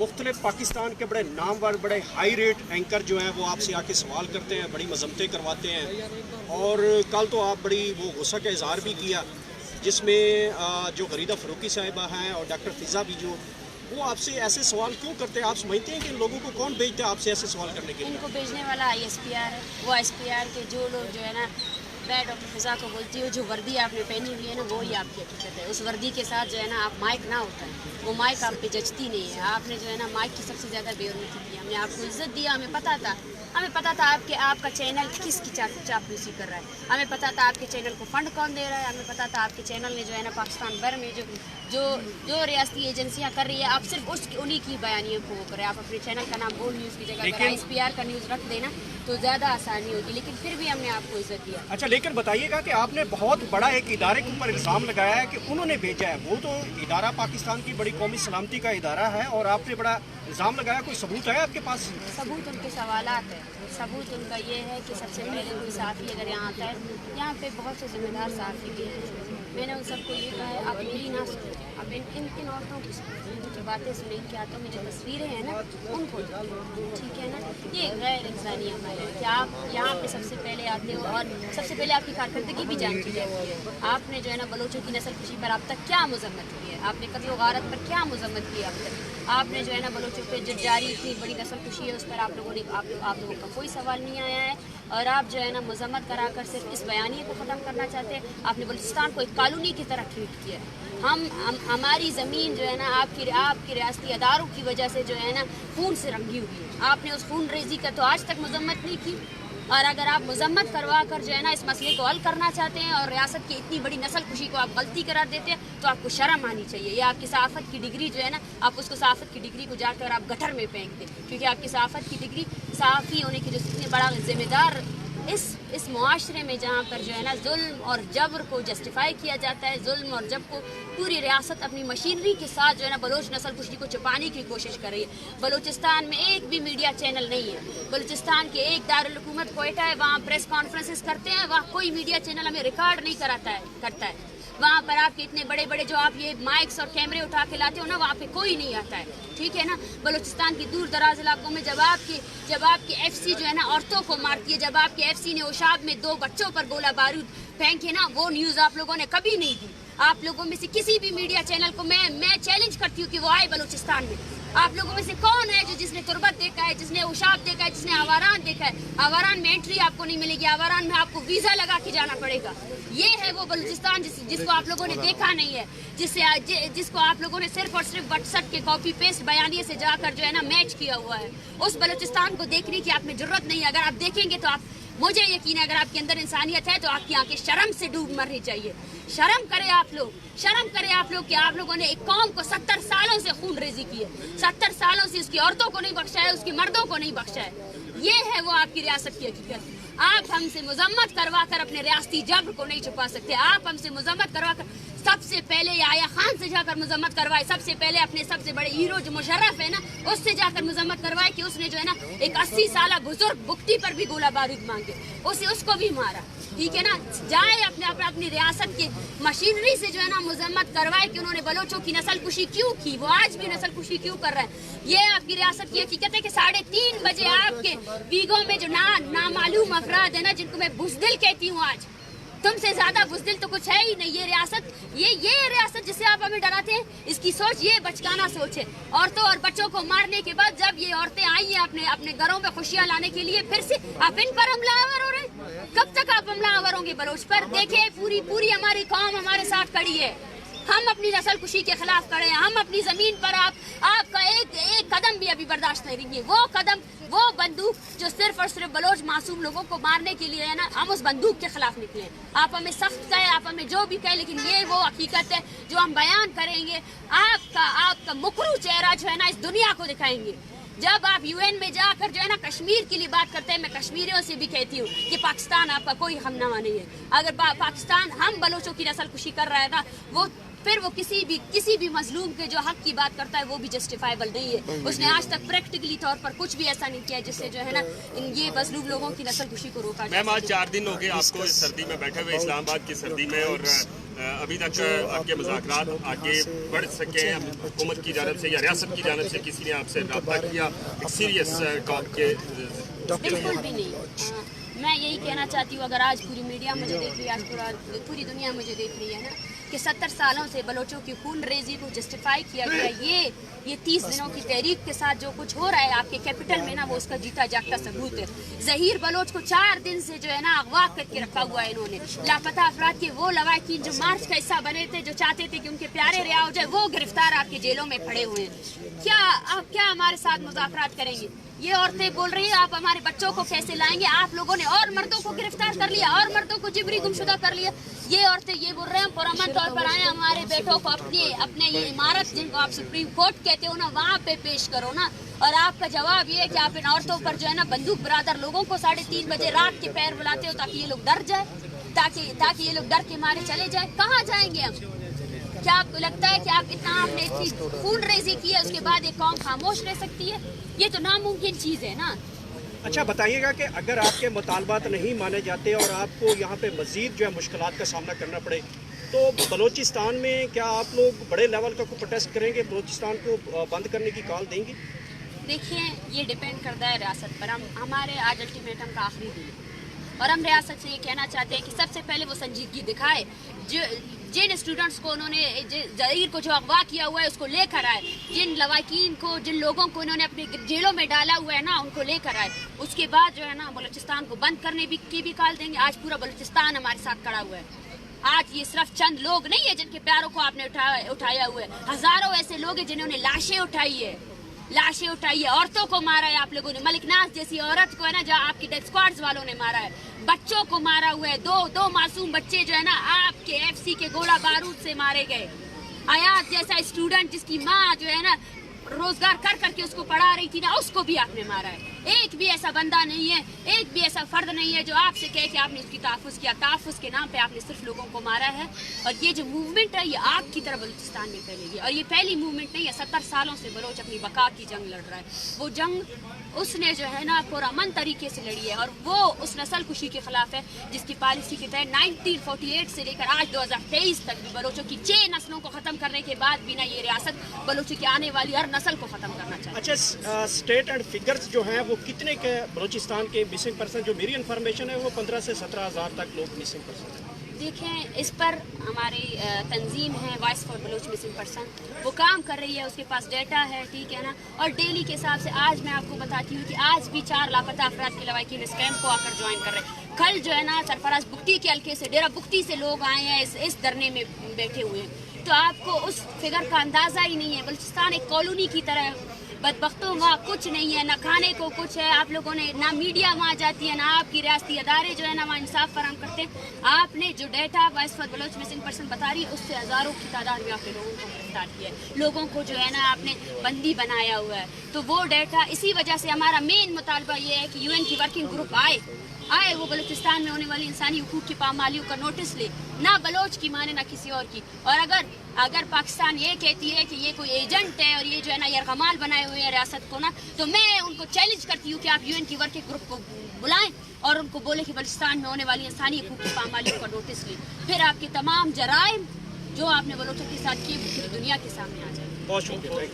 मुख्तलिफ पाकिस्तान के बड़े नामवर बड़े हाई रेट एंकर जो हैं वो आपसे आके सवाल करते हैं, बड़ी मजम्मतें करवाते हैं। और कल तो आप बड़ी वो गुस्सा का इजहार भी किया, जिसमें जो गरीदा फ़रूकी साहिबा हैं और डॉक्टर फ़िज़ा भी जो वो आपसे ऐसे सवाल क्यों करते हैं? आप समझते हैं कि इन लोगों को कौन भेजता है आपसे ऐसे सवाल करने के लिए? इनको भेजने वाला ISPR है। वो ISPR के जो लोग जो है ना, मैं डॉक्टर फ़िज़ा को बोलती हूँ, जो वर्दी आपने पहनी हुई है ना, वो ही आपकी हकीकत है। उस वर्दी के साथ जो है ना आप माइक ना होता है, वो माइक आप पे जचती नहीं है। आपने जो है ना माइक की सबसे ज़्यादा बेरुखी की। हमने आपको इज्जत दिया, हमें पता था आपका चैनल किसकी चापलूसी कर रहा है, हमें पता था आपके चैनल को फंड कौन दे रहा है, हमें पता था आपके चैनल ने जो है ना पाकिस्तान भर में जो रियासती एजेंसियां कर रही है, आप सिर्फ उन्हीं की बयानियों को वो करें। आप अपने चैनल का नाम बोल न्यूज़ की जगह अगर ISPR का न्यूज़ रख देना तो ज़्यादा आसानी होगी, लेकिन फिर भी हमने आपको इज्जत दिया। अच्छा, लेकिन बताइएगा कि आपने बहुत बड़ा एक इदारे के ऊपर इल्ज़ाम लगाया है कि उन्होंने भेजा है। वो तो इदारा पाकिस्तान की बड़ी कौमी सलामती का इदारा है और आपने बड़ा इल्ज़ाम लगाया। कोई सबूत है आपके पास? सबूत उनके सवालात है। सबूत उनका ये है कि सबसे पहले कोई सहाफ़ी अगर यहाँ आता है, यहाँ पे बहुत से ज़िम्मेदार सहाफ़ी भी हैं, मैंने उन सबको ये कहा है आप मेरी ना सुनें, आप इन औरतों की सुनें, जो बातें सुनें, क्या तो में जो तस्वीरें हैं ना उनको, ठीक है ना। ये गैर इंसानी अमल है कि आप यहाँ पे सबसे पहले आते हो और सबसे पहले आपकी कारकर्दगी भी जानती जाती है। आपने जो है ना बलोचों की नस्ल कुशी पर अब तक क्या मजम्मत की है, आपने कत्ल गारत पर क्या मजम्मत की है अब तक, आपने जो है ना बलोचों पे जो जारी इतनी बड़ी नस्ल कुशी है उस पर आप लोगों का कोई सवाल नहीं आया है। और आप जो है ना मजम्मत कराकर सिर्फ इस बयानिए को ख़त्म करना चाहते हैं। आपने बलूचिस्तान को एक कॉलोनी की तरह ट्रीट किया है। हमारी ज़मीन जो है ना आपकी रियासती अदारों की वजह से जो है ना खून से रंगी हुई है। आपने उस खून रेजी का तो आज तक मजम्मत नहीं की, और अगर आप मजम्मत करवा कर जो है ना इस मसले को हल करना चाहते हैं और रियासत की इतनी बड़ी नस्ल खुशी को आप गलती करार देते हैं तो आपको शर्म आनी चाहिए। ये आपकी सहाफ़त की डिग्री जो है ना, आप उसको सहाफ़त की डिग्री को जाकर आप गटर में फेंक दें, क्योंकि आपकी सहाफ़त की डिग्री सहाफ़ी होने की जो इतने बड़ा जिम्मेदार इस मुआशरे में जहाँ पर जो है ना जुल्म और जबर को जस्टिफाई किया जाता है, जुल्म और जबर को पूरी रियासत अपनी मशीनरी के साथ जो है ना बलोच नस्ल कुशी को छुपाने की कोशिश कर रही है। बलूचिस्तान में एक भी मीडिया चैनल नहीं है। बलूचिस्तान के एक दारुल हुकूमत कोयटा है, वहाँ प्रेस कॉन्फ्रेंसेस करते हैं, वहाँ कोई मीडिया चैनल हमें रिकॉर्ड नहीं करता है। वहाँ पर आपके इतने बड़े बड़े जो आप ये माइक्स और कैमरे उठा के लाते हो ना, वहाँ पे कोई नहीं आता है, ठीक है ना। बलूचिस्तान की दूर दराज इलाकों में जब आपकी FC जो है ना औरतों को मारती है, जब आपके FC ने ओशाब में 2 बच्चों पर गोला बारूद फेंके ना, वो न्यूज़ आप लोगों ने कभी नहीं दी। आप लोगों में से किसी भी मीडिया चैनल को मैं चैलेंज करती हूँ कि वो आए बलूचिस्तान में। आप लोगों में से कौन है जिसने तुरबत देखा है, जिसने ओशाब देखा है, जिसने आवारान देखा है? आवारान में एंट्री आपको नहीं मिलेगी, आवारान में आपको वीज़ा लगा के जाना पड़ेगा। ये है वो बलूचिस्तान जिसको आप लोगों ने देखा नहीं है, जिसको आप लोगों ने सिर्फ और सिर्फ व्हाट्सएप के कॉपी पेस्ट बयानिए से जाकर जो है ना मैच किया हुआ है। उस बलूचिस्तान को देखने की आप में जरूरत नहीं है। अगर आप देखेंगे तो मुझे यकीन है अगर आपके अंदर इंसानियत है तो आपकी आंखें शर्म से डूब मरनी चाहिए। शर्म करें आप लोग कि आप लोगों ने एक कौम को 70 सालों से खून रेजी की है, 70 सालों से उसकी औरतों को नहीं बख्शा है, उसकी मर्दों को नहीं बख्शा है। ये है वो आपकी रियासत की हकीकत। आप हमसे मजम्मत करवा कर अपने रियासती जबर को नहीं छुपा सकते। आप हमसे मजम्मत करवा कर सबसे पहले आया खान से जाकर मजम्मत करवाए, सबसे पहले अपने सबसे बड़े हीरो जो मुशर्रफ है ना उससे जाकर मजम्मत करवाए कि उसने जो है ना एक 80 साल बुजुर्ग बुक्ति पर भी गोला बारूद मांगे, उसको भी मारा, ठीक है ना। जाए अपनी रियासत की मशीनरी से जो है ना मजम्मत करवाए कि उन्होंने बलोचों की नस्ल कुशी क्यों की, वो आज भी नस्ल कुशी क्यों कर रहे हैं। ये आपकी रियासत की हकीकत है कि 3:30 बजे आपके बीगों में जो नामालूम अफराद है ना, जिनको मैं बुज़दिल कहती हूँ, आज तुमसे ज्यादा बुज़दिल तो कुछ है ही नहीं। ये रियासत जिसे आप हमें डराते हैं, इसकी सोच ये बचकाना सोच है। औरतों और बच्चों को मारने के बाद जब ये औरतें आई हैं अपने घरों में खुशियां लाने के लिए, फिर से आप इन पर हमलावर हो रहे हैं। कब तक आप हमलावर होंगे बलोच पर? देखे पूरी हमारी कौम हमारे साथ खड़ी है। हम अपनी नस्ल कुशी के खिलाफ खड़े हैं। हम अपनी जमीन पर आपका एक कदम भी अभी बर्दाश्त नहीं करेंगे। वो बंदूक जो सिर्फ और सिर्फ बलोच मासूम लोगों को मारने के लिए है ना, हम उस बंदूक के खिलाफ निकले। आप हमें सख्त कहे, आप हमें जो भी कहे, लेकिन ये वो हकीकत है जो हम बयान करेंगे। आपका मुकरू चेहरा जो है ना इस दुनिया को दिखाएंगे। जब आप UN में जाकर जो है ना कश्मीर के लिए बात करते हैं, मैं कश्मीरियों से भी कहती हूँ कि पाकिस्तान आपका कोई हमनामा नहीं है। अगर पाकिस्तान हम बलोचों की नस्ल कुशी कर रहा है ना, फिर वो किसी भी मजलूम के जो हक की बात करता है वो भी जस्टिफाइबल नहीं है। उसने आज तक प्रैक्टिकली तौर पर कुछ भी ऐसा नहीं किया जिससे जो है ना ये मजलूम लोगों की नस्ल कुशी को रोका जाए। मैम, आज 4 दिन हो गए आपको इस सर्दी में बैठे हुए, इस्लामाबाद की सर्दी में, और ابھی تک آپ کے مذاکرات آگے بڑھ سکے ہیں حکومت کی جانب سے یا ریاست کی جانب سے کسی نے آپ سے رابطہ کیا ایک سیریس ٹاک کے؟ بالکل بھی نہیں. میں یہی کہنا چاہتی ہوں, اگر آج پوری میڈیا مجھے دیکھ رہی ہے, آج پوری دنیا مجھے دیکھ رہی ہے نا, کہ 70 سالوں سے بلوچوں کی خون ریزی کو جسٹیفائی کیا گیا, یہ 30 دنوں کی تحریک کے ساتھ جو کچھ ہو رہا ہے آپ کے کیپٹل میں نا, وہ اس کا جیتا جاگتا ثبوت ہے. ظہیر بلوچ کو 4 دن سے جو ہے نا اغوا کر کے رکھا ہوا ہے انہوں نے. لاپتہ افراد کے وہ لواحقین جو مارچ کا حصہ بنے تھے, جو چاہتے تھے کہ ان کے پیارے رہا ہو جائے, وہ گرفتار آپ کے جیلوں میں پڑے ہوئے ہیں. آپ کیا ہمارے ساتھ مذاکرات کریں گے؟ یہ عورتیں بول رہی ہیں آپ ہمارے بچوں کو کیسے لائیں گے؟ آپ لوگوں نے اور مردوں کو گرفتار کر لیا, اور مردوں کو جبری گمشدہ کر لیا. یہ عورتیں یہ بول رہے ہیں پرامن طور پر آئے ہمارے بیٹوں کو اپنے یہ عمارت جن کو آپ سپریم کورٹ کہتے ہو نا, وہاں پہ پیش کرو نا. اور آپ کا جواب یہ ہے کہ آپ ان عورتوں پر جو ہے نا بندوق برادر لوگوں کو 3:30 بجے رات کے پیر بلاتے ہو تاکہ یہ لوگ ڈر جائے, تاکہ یہ لوگ ڈر کے مارے چلے جائیں. کہاں جائیں گے ہم؟ کیا آپ کو لگتا ہے کہ آپ نے اتنی خون ریزی کی ہے, اس کے بعد ایک قوم خاموش رہ سکتی ہے؟ یہ تو ناممکن چیز ہے نا. اچھا بتائیے گا کہ اگر آپ کے مطالبات نہیں مانے جاتے اور آپ کو یہاں پہ مزید جو ہے مشکلات کا سامنا کرنا پڑے, تو بلوچستان میں کیا آپ لوگ بڑے لیول کا کوئی پروٹیسٹ کریں گے, بلوچستان کو بند کرنے کی کال دیں گی؟ دیکھیں, یہ ڈیپینڈ کرتا ہے ریاست پر. ہمارے آج الٹیمیٹم کا آخری دن ہے اور ہم ریاست سے یہ کہنا چاہتے ہیں کہ سب سے پہلے وہ سنجیدگی دکھائے. جن اسٹوڈنٹس کو انہوں نے ظہیر کو جو اغوا کیا ہوا ہے اس کو لے کر آئے, جن لواحقین کو, جن لوگوں کو انہوں نے اپنے جیلوں میں ڈالا ہوا ہے نا, ان کو لے کر آئے. اس کے بعد جو ہے نا بلوچستان کو بند کرنے کی بھی کال دیں گے. آج پورا بلوچستان ہمارے ساتھ کھڑا ہوا ہے. آج یہ صرف چند لوگ نہیں ہے جن کے پیاروں کو آپ نے اٹھایا ہوا ہے, ہزاروں ایسے لوگ ہیں جنہوں نے لاشیں اٹھائی ہے, عورتوں کو مارا ہے آپ لوگوں نے. ملک ناز جیسی عورت کو ہے نا, جہاں آپ کی ڈیتھ اسکواڈز والوں نے مارا ہے. بچوں کو مارا ہوا ہے, دو معصوم بچے جو ہے نا آپ کے FC کے گولہ بارود سے مارے گئے. آیات جیسا اسٹوڈنٹ جس کی ماں جو ہے نا روزگار کر کے اس کو پڑھا رہی تھی نا, اس کو بھی آپ نے مارا ہے. ایک بھی ایسا بندہ نہیں ہے, ایک بھی ایسا فرد نہیں ہے جو آپ سے کہے کہ آپ نے اس کی تحفظ کیا. تحفظ کے نام پہ آپ نے صرف لوگوں کو مارا ہے. اور یہ جو موومنٹ ہے یہ آگ کی طرح بلوچستان میں پھیلے گی, اور یہ پہلی موومنٹ نہیں ہے. 70 سالوں سے بلوچ اپنی بقا کی جنگ لڑ رہا ہے. وہ جنگ اس نے جو ہے نا پرامن طریقے سے لڑی ہے, اور وہ اس نسل کشی کے خلاف ہے جس کی پالیسی کے تحت 1948 سے لے کر آج 2023 تک بھی بلوچوں کی 6 نسلوں کو ختم کرنے کے بعد بھی نا یہ ریاست بلوچوں کی آنے والی ہر نسل کو ختم کرنا چاہتی ہے. اچھا, اسٹیٹ اینڈ فگرز جو ہیں وہ کتنے کے بلوچستان کے مسنگ پرسن؟ جو میری انفارمیشن ہے وہ 15 سے 17 ہزار تک لوگ مسنگ پرسن ہیں. دیکھیں, اس پر ہماری تنظیم ہے voice for Baloch missing person, وہ کام کر رہی ہے, اس کے پاس ڈیٹا ہے, ٹھیک ہے نا. اور ڈیلی کے حساب سے آج میں آپ کو بتاتی ہوں کہ آج بھی 4 لاپتہ افراد کے لواحقین اس کیمپ کو آ کر جوائن کر رہے ہیں. کل جو ہے نا سرفراز بگٹی کے حلقے سے, ڈیرہ بگٹی سے لوگ آئے ہیں, اس دھرنے میں بیٹھے ہوئے ہیں. تو آپ کو اس فگر کا اندازہ ہی نہیں ہے. بلوچستان ایک کالونی کی طرح ہے, بدبختوں وہاں کچھ نہیں ہے, نہ کھانے کو کچھ ہے. آپ لوگوں نے نہ میڈیا وہاں جاتی ہے, نہ آپ کی ریاستی ادارے جو ہے نا وہاں انصاف فراہم کرتے ہیں. آپ نے جو data voice for Baloch missing person بتا رہی ہے, اس سے ہزاروں کی تعداد میں آپ نے لوگوں کو گرفتار کیا ہے, لوگوں کو جو ہے نا آپ نے بندی بنایا ہوا ہے. تو وہ ڈیٹا, اسی وجہ سے ہمارا مین مطالبہ یہ ہے کہ UN کی ورکنگ گروپ آئے, وہ بلوچستان میں ہونے والی انسانی حقوق کی پامالیوں کا نوٹس لے, نہ بلوچ کی مانے نہ کسی اور کی. اور اگر پاکستان یہ کہتی ہے کہ یہ کوئی ایجنٹ ہے اور یہ جو ہے نا یرغمال بنائے ہوئے ہیں ریاست کو نا, تو میں ان کو چیلنج کرتی ہوں کہ آپ UN کی ورکنگ گروپ کو بلائیں اور ان کو بولے کہ بلوچستان میں ہونے والی انسانی حقوق کی پامالیوں کا نوٹس لیں. پھر آپ کے تمام جرائم جو آپ نے بلوچوں کے ساتھ کیے وہ پوری دنیا کے سامنے آ جائیں. بہت شکریہ.